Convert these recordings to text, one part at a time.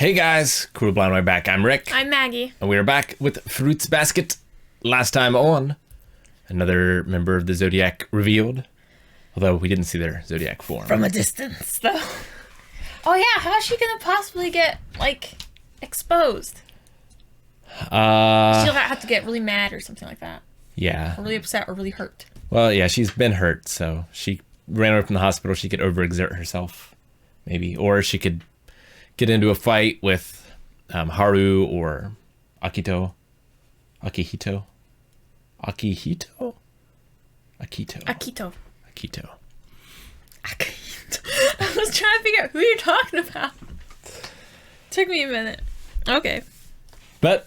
Hey guys, Cool Blind Way back. I'm Rick. I'm Maggie. And we are back with Fruits Basket. Last time on, another member of the Zodiac revealed. Although we didn't see their Zodiac form. From a distance, though. Oh yeah, how is she gonna possibly get, like, exposed? She'll have to get really mad or something like that. Yeah. Or really upset or really hurt. Well, yeah, she's been hurt, so she ran away from the hospital. She could overexert herself, maybe. Or she could get into a fight with Haru or Akito. Akihito? Akihito? Akito. Akito. Akito. Akito. I was trying to figure out who you're talking about. Took me a minute. Okay. But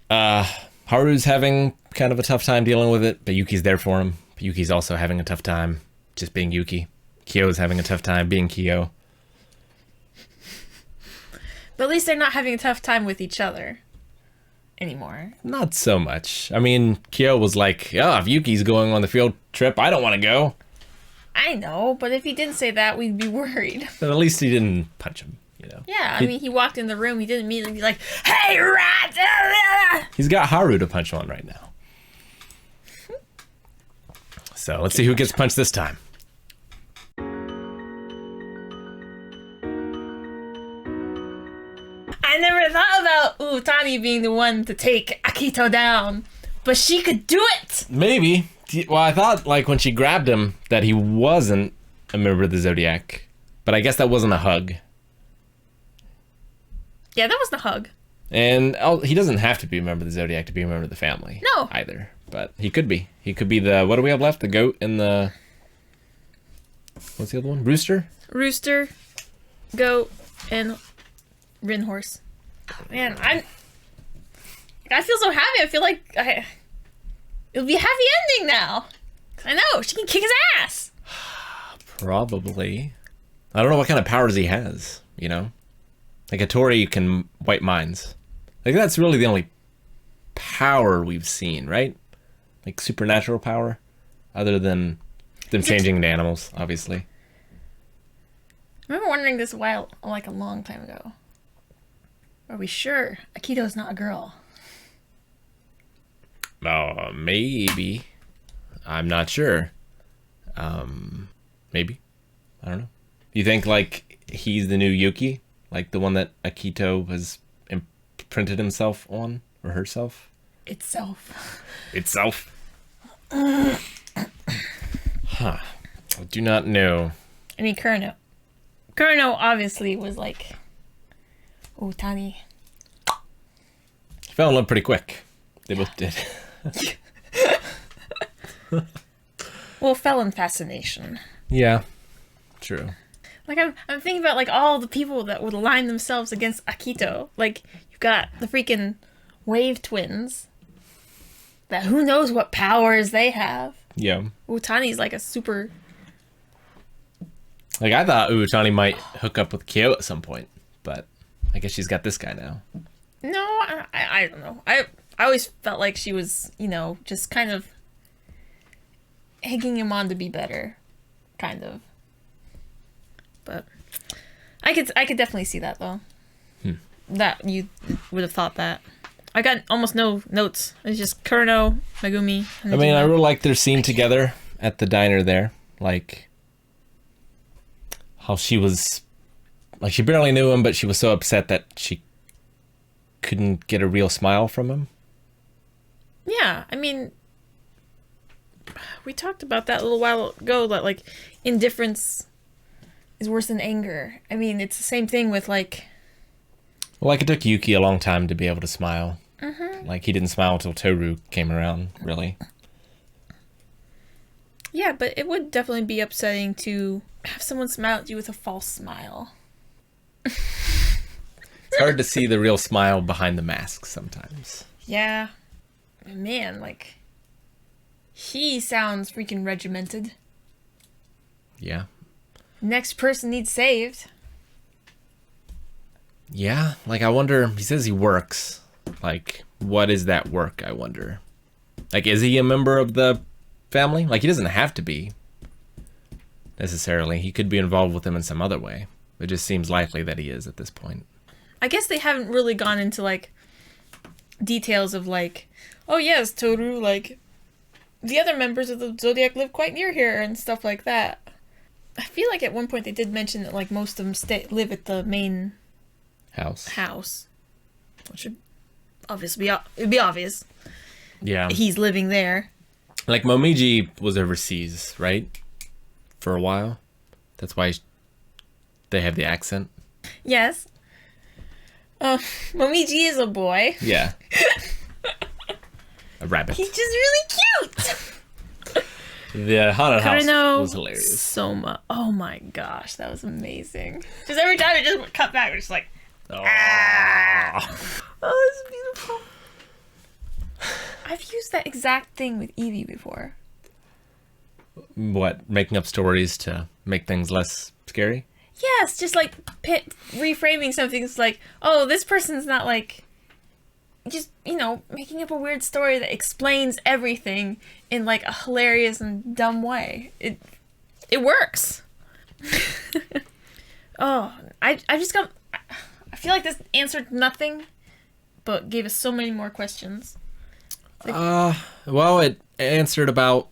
Haru's having kind of a tough time dealing with it, but Yuki's there for him. But Yuki's also having a tough time just being Yuki. Kyo's having a tough time being Kyo. But at least they're not having a tough time with each other anymore. Not so much. I mean, Kyo was like, oh, if Yuki's going on the field trip, I don't want to go. I know, but if he didn't say that, we'd be worried. But at least he didn't punch him, you know. Yeah, I mean, he walked in the room, he didn't immediately be like, hey, rat! He's got Haru to punch on right now. So let's see who gets punched this time. I never thought about Utani being the one to take Akito down, but she could do it! Maybe. Well, I thought, like, when she grabbed him, that he wasn't a member of the Zodiac. But I guess that wasn't a hug. Yeah, that was the hug. And he doesn't have to be a member of the Zodiac to be a member of the family. No. Either. But he could be. He could be the, what do we have left? The goat and the, what's the other one? Rooster? Rooster, goat, and Rin horse. Man, I feel so happy. I feel like it'll be a happy ending now. I know, she can kick his ass. Probably. I don't know what kind of powers he has, you know? Like, Hattori can wipe minds. Like, that's really the only power we've seen, right? Like, supernatural power? Other than them changing into animals, obviously. I remember wondering this a long time ago. Are we sure Akito's not a girl? Maybe. I'm not sure. Maybe. I don't know. You think, like, he's the new Yuki? Like the one that Akito has imprinted himself on? Or herself? Itself. Itself? Huh. I do not know. I mean, Kureno. Kureno obviously was like, Utani. Fell in love pretty quick. They both did. Well, fell in fascination. Yeah. True. Like, I'm thinking about, like, all the people that would align themselves against Akito. Like, you've got the freaking Wave Twins. That who knows what powers they have. Yeah. Utani's like a super... Like, I thought Utani might hook up with Kyo at some point. But I guess she's got this guy now. No, I don't know. I always felt like she was, you know, just kind of egging him on to be better. Kind of. But I could definitely see that, though. That you would have thought that. I got almost no notes. It's just Kureno, Megumi. And I mean, I really like their scene together at the diner there. Like, how she was... Like, she barely knew him, but she was so upset that she couldn't get a real smile from him. Yeah, I mean... We talked about that a little while ago, that, like, indifference is worse than anger. I mean, it's the same thing with, like... Well, like, it took Yuki a long time to be able to smile. Like, he didn't smile until Toru came around, really. Yeah, but it would definitely be upsetting to have someone smile at you with a false smile. It's hard to see the real smile behind the mask sometimes. Yeah. Man, like... He sounds freaking regimented. Yeah. Next person needs saved. Yeah, like, I wonder, he says he works. Like, what is that work, I wonder? Like, is he a member of the family? Like, he doesn't have to be, necessarily. He could be involved with them in some other way. It just seems likely that he is at this point. I guess they haven't really gone into, like, details of, like, oh, yes, Toru, like, the other members of the Zodiac live quite near here and stuff like that. I feel like at one point they did mention that, like, most of them live at the main house. Which would obviously it'd be obvious. Yeah. He's living there. Like, Momiji was overseas, right? For a while. That's why they have the accent. Yes. Momiji is a boy. Yeah. A rabbit. He's just really cute. The haunted house Kareno was hilarious. Soma. Oh my gosh, that was amazing. Just every time it just cut back, we're just like, Oh. oh, this is beautiful. I've used that exact thing with Evie before. What? Making up stories to make things less scary? Yes, just like reframing something. It's like, oh, this person's not like, just, making up a weird story that explains everything in like a hilarious and dumb way. It works. Oh, I feel like this answered nothing, but gave us so many more questions. Well, it answered about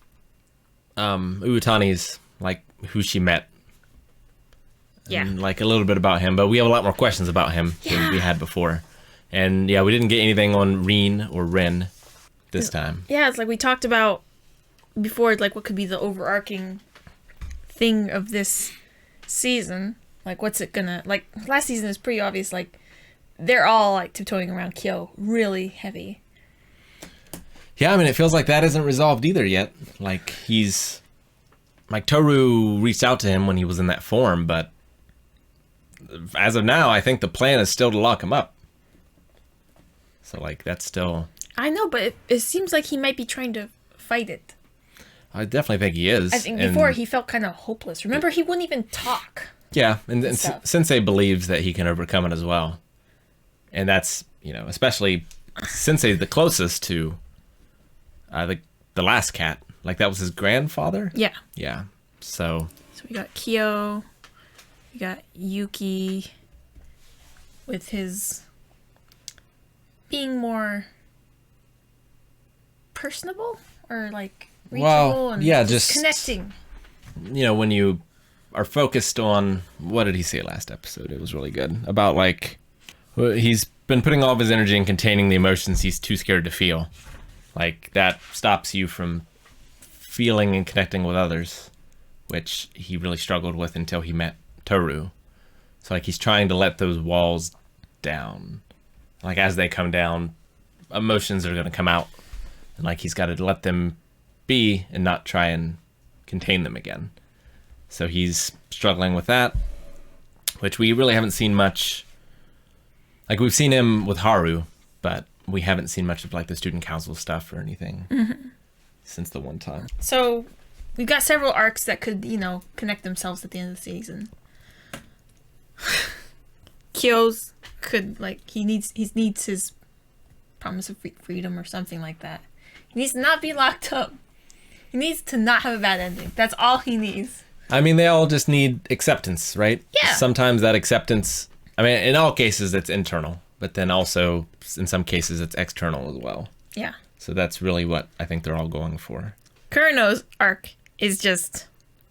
Uutani's, like, who she met. Yeah. And, like, a little bit about him, but we have a lot more questions about him than we had before. And, yeah, we didn't get anything on Reen or Ren this time. Yeah, it's like we talked about before, like, what could be the overarching thing of this season. Like, what's it gonna... Like, last season is pretty obvious, like, they're all, like, tiptoeing around Kyo really heavy. Yeah, I mean, it feels like that isn't resolved either yet. Like, he's... Like, Toru reached out to him when he was in that form, but... As of now, I think the plan is still to lock him up. So, like, that's still... I know, but it seems like he might be trying to fight it. I definitely think he is. I think before he felt kind of hopeless. Remember, he wouldn't even talk. Yeah, and Sensei believes that he can overcome it as well. And that's, especially Sensei's the closest to the last cat. Like, that was his grandfather? Yeah. Yeah, so we got Kyo, we got Yuki with his being more personable or like reachable and just connecting. When you are focused on, what did he say last episode? It was really good. About, like, he's been putting all of his energy in containing the emotions he's too scared to feel. Like, that stops you from feeling and connecting with others, which he really struggled with until he met Toru. So, like, he's trying to let those walls down. Like, as they come down, emotions are going to come out. And, like, he's got to let them be and not try and contain them again. So he's struggling with that, which we really haven't seen much. Like, we've seen him with Haru, but we haven't seen much of, like, the student council stuff or anything since the one time. So we've got several arcs that could, connect themselves at the end of the season. Kyo's could, like, he needs his promise of freedom or something like that. He needs to not be locked up. He needs to not have a bad ending. That's all he needs. I mean, they all just need acceptance, right? Yeah. Sometimes that acceptance, I mean, in all cases, it's internal, but then also, in some cases, it's external as well. Yeah. So that's really what I think they're all going for. Kureno's arc is just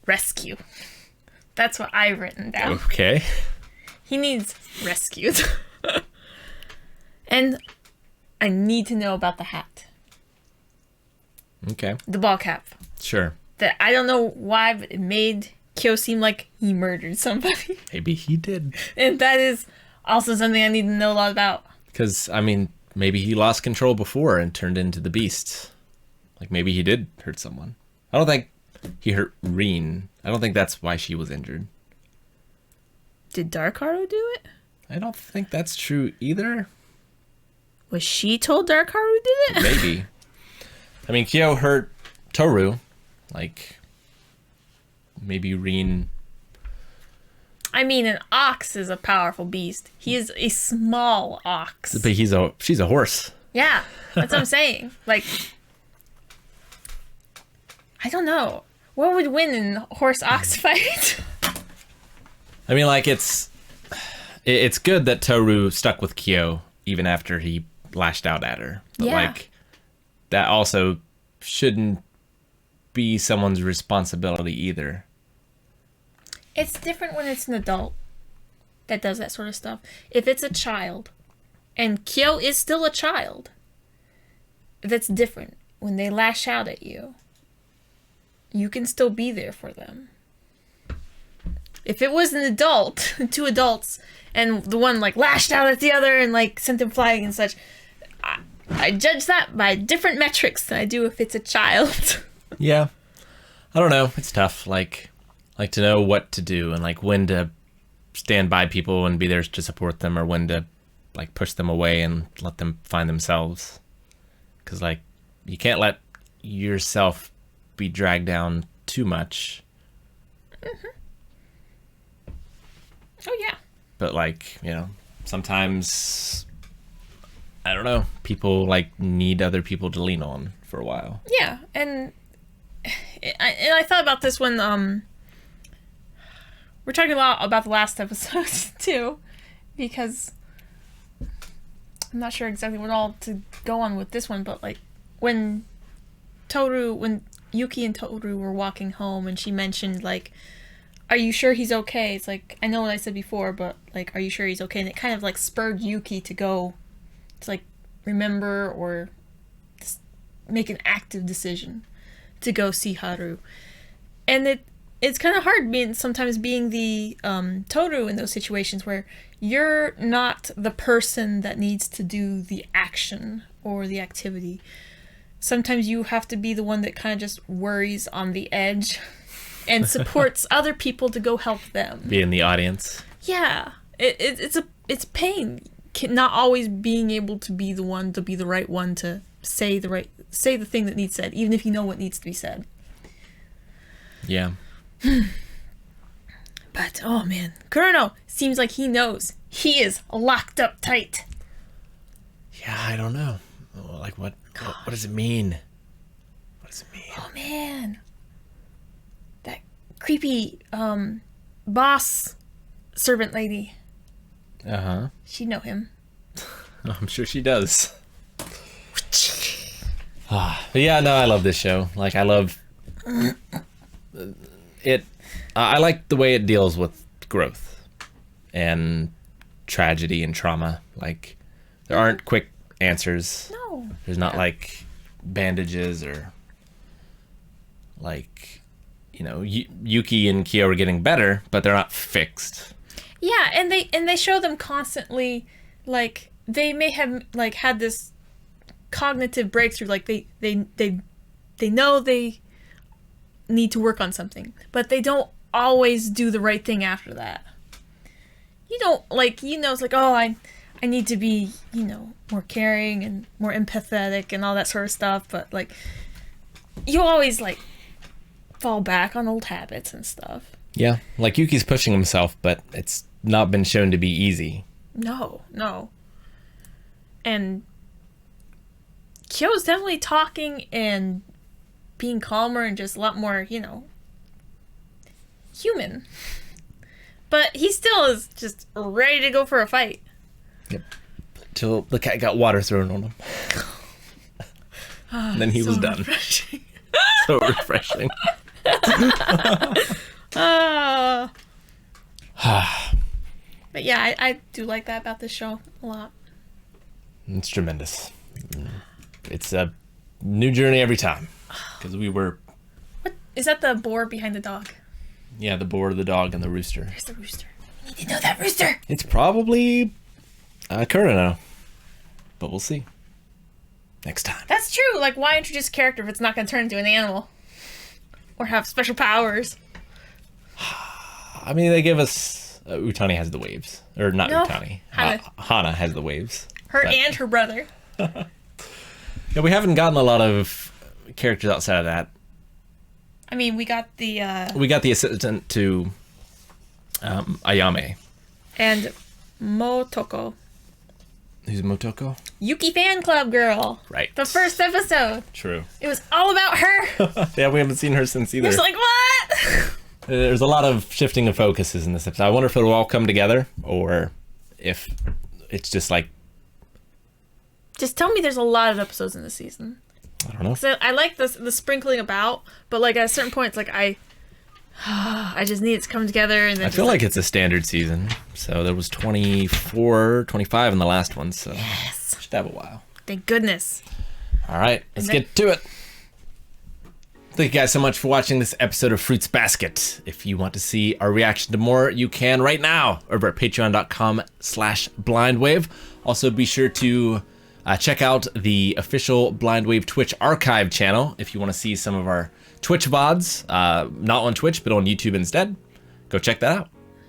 rescue. That's what I've written down. Okay. He needs rescued. And I need to know about the hat. Okay. The ball cap. Sure. That I don't know why, but it made Kyo seem like he murdered somebody. Maybe he did. And that is also something I need to know a lot about. Because, I mean, maybe he lost control before and turned into the beast. Like, maybe he did hurt someone. I don't think he hurt Reen. I don't think that's why she was injured. Did Dark Haru do it? I don't think that's true either. Was she told Dark Haru did it? Maybe. I mean, Kyo hurt Toru. Like, maybe Reen... I mean, an ox is a powerful beast. He is a small ox. But she's a horse. Yeah, that's what I'm saying. Like, I don't know. What would win in a horse-ox fight? I mean, like, it's it's good that Toru stuck with Kyo even after he lashed out at her. But Yeah. like, that also shouldn't be someone's responsibility either. It's different when it's an adult that does that sort of stuff. If it's a child, and Kyo is still a child, that's different. When they lash out at you, you can still be there for them. If it was an adult, two adults, and the one like lashed out at the other and like sent him flying and such, I judge that by different metrics than I do if it's a child. Yeah. I don't know. It's tough. Like to know what to do and like when to stand by people and be there to support them, or when to like push them away and let them find themselves. Because like you can't let yourself be dragged down too much. Mm-hmm. Oh yeah. But like, you know, sometimes I don't know, people like need other people to lean on for a while. Yeah, and I thought about this when we're talking a lot about the last episode too, because I'm not sure exactly what all to go on with this one, but like when Yuki and Toru were walking home and she mentioned like, are you sure he's okay? It's like, I know what I said before, but like, are you sure he's okay? And it kind of like spurred Yuki to go to like remember or just make an active decision to go see Haru. And it's kind of hard sometimes being the Toru in those situations where you're not the person that needs to do the action or the activity. Sometimes you have to be the one that kind of just worries on the edge and supports other people to go help them. Be in the audience. Yeah. It's pain. Not always being able to be the one, to be the right one to say the thing that needs said, even if you know what needs to be said. Yeah. But, oh man, Kurono seems like he knows. He is locked up tight. Yeah, I don't know. Like, what does it mean? What does it mean? Oh man. That creepy, boss servant lady. Uh-huh. She'd know him. I'm sure she does. But yeah, no, I love this show. Like, I love it. I like the way it deals with growth and tragedy and trauma. Like, there aren't quick answers. No. There's not like bandages or like, you know, Yuki and Kyo are getting better, but they're not fixed. Yeah, and they show them constantly, like, they may have like had this cognitive breakthrough, like they know they need to work on something, but they don't always do the right thing after that. You don't, like, you know, it's like, oh, I need to be, you know, more caring and more empathetic and all that sort of stuff, but like you always like fall back on old habits and stuff. Yeah, like Yuki's pushing himself, but it's not been shown to be easy. No. And Kyo's definitely talking and being calmer and just a lot more, you know, human. But he still is just ready to go for a fight. Yep. Till the cat got water thrown on him. And then he was done. Refreshing. So refreshing. But yeah, I do like that about this show a lot. It's tremendous. It's a new journey every time. Because we were... What? Is that the boar behind the dog? Yeah, the boar, the dog, and the rooster. There's the rooster. We need to know that rooster! It's probably Kurono. But we'll see. Next time. That's true. Like, why introduce a character if it's not going to turn into an animal? Or have special powers? I mean, they give us... Utani has the waves. Or not No, Utani. Hana. Hana has the waves. Her and her brother. Yeah, we haven't gotten a lot of characters outside of that. I mean, we got the... We got the assistant to Ayame. And Motoko. Who's Motoko? Yuki fan club girl. Right. The first episode. True. It was all about her. Yeah, we haven't seen her since either. It's like, what? There's a lot of shifting of focuses in this episode. I wonder if it'll all come together, or if it's just like, Just tell me there's a lot of episodes in this season. I don't know. So I like the sprinkling about, but like at a certain point, it's like I just need it to come together. And then I feel like it's a standard season. So there was 24, 25 in the last one. So yes, should have a while. Thank goodness. All right, let's get to it. Thank you guys so much for watching this episode of Fruits Basket. If you want to see our reaction to more, you can right now over at patreon.com/blindwave. Also, be sure to check out the official Blindwave Twitch archive channel if you want to see some of our Twitch VODs, not on Twitch, but on YouTube instead. Go check that out.